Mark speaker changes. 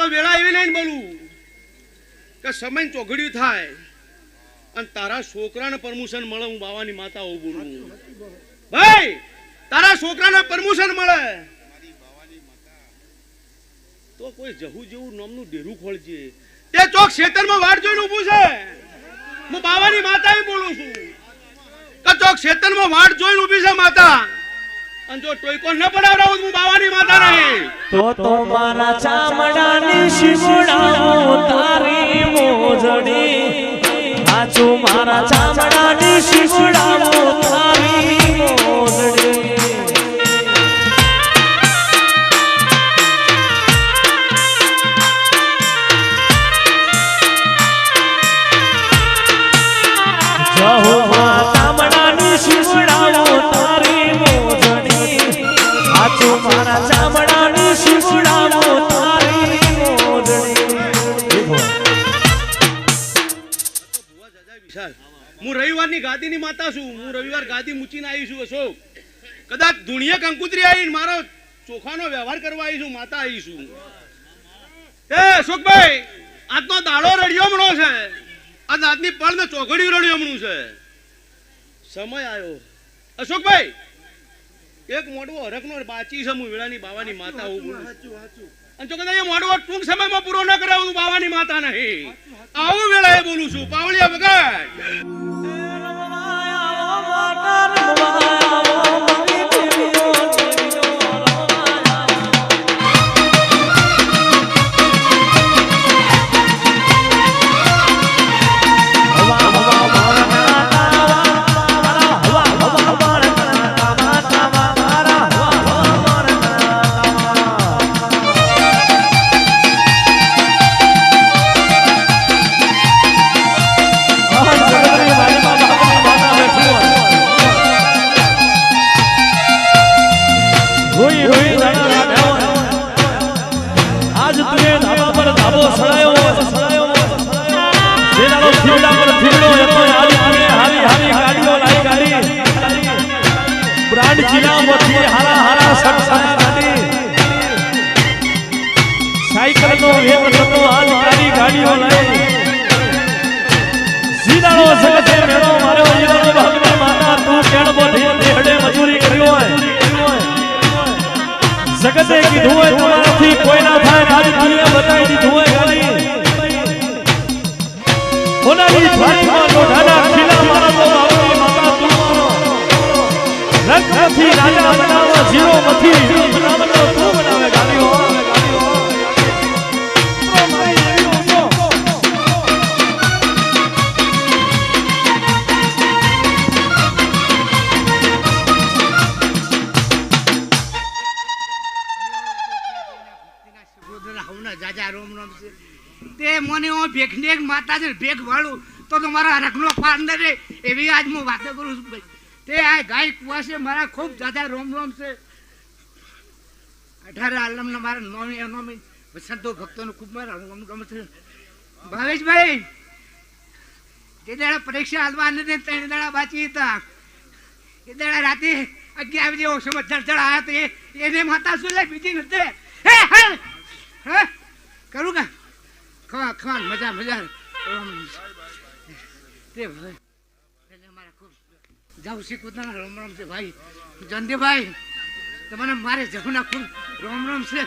Speaker 1: તો વેળા એવી લઈને બોલું કે સમય ચોઘડ્યું થાય અને તારા છોકરાને પરમિશન મળે, હું બાવાની માતા હોઉં બોલું ભાઈ, તારા છોકરાને પરમિશન મળે તો કોઈ જહુ જેવું નામનું ડેરું ખોલજે. તે ચોક ક્ષેત્રમાં વાડ જોઈને ઊભું છે, હું બાવાની માતા બોલું છું કે ચોક ક્ષેત્રમાં વાડ જોઈને ઊભી છે માતા, અને જો ટોયકો ન પડાવરાવું હું બાવાની માતા નહીં.
Speaker 2: તો મારા ચામડાની શિવડાવો તારી મોજડી, હાચો મારા ચામડાની શિવડાવો તારી મોજડી. ચામડાની શિવડાવો તારી મોજડી, હાચો મારા ચામડાની શિવડાવો તારી મોજડી.
Speaker 1: હું રવિવારની ગાદીની માતા છું, હું રવિવાર ગાદી મૂકીને આવી છું. અશોક કદાચ ધૂણીએ કંકુતરી આવીને મારો ચોખાનો વ્યવહાર કરવા આવી છું, માતા આવી છું. એ અશોકભાઈ, આજનો દાડો રડિયોમણો છે, આજ આજની પળને ચોઘડિયું રડિયોમણું છે. સમય આવ્યો અશોકભાઈ, એક મોડવો હરકનો બાચી છે, હું વેળાની બાવાની માતા હું બોલું. અને જો કદાચ એ મોડવો ટૂંક સમયમાં પૂરો ન કરાવું તો બાવાની માતા નહીં. આવું વેળાએ બોલું છું, પાવળિયા વગર. સાયકલ નો વેગ થતો આજ તારી ગાડીઓ લઈ સીધાનો જગતે મેળો મારો ઈરાનો ભગવાન માતા તું કેણબો દેહડે મજૂરી કર્યો હોય જગતે કીધું હોય તમારાથી કોઈ ના થાય, આજ તુએ બતાવી દીધું હોય ગાડી હોનાની ધ્વારીમાં લોઢાના ખીલા મારા તો બાપની માતા તું મારો રંગથી રાજા બનાવો જીરો મથી બનાવનો તું બનાવે ગાડીઓ.
Speaker 3: તે મને ભેખને માતા છે ભેખ વાળું તો મારા રખનો પાર્ટનર રે એવી આજ હું વાતો કરું છું ભાઈ. તે આ ગાય કુવા છે મારા ખૂબ દાદા રોમ રોમ છે. 18 આલમના મારા નોમી વસંતો ભક્તોનો ખૂબ મારા રોમ રોમ છે. ભાવેશભાઈ તે દાડા પરીક્ષા હાલવા નથી, 3 દાડા બાકી હતા. એ દાડા રાતે 11 વાગે ઓછો ચડચડ આવ્યા તો એને માતા શું લે બીજી નથી. હે હે કરું કા ખવા ખવા મજા મજા તે ભાઈ મારા ખૂબ જાઉં શીખું રોમ રોમ છે ભાઈ જંદીભાઈ, તમને મારે જહુના ખૂબ રોમ રોમ છે.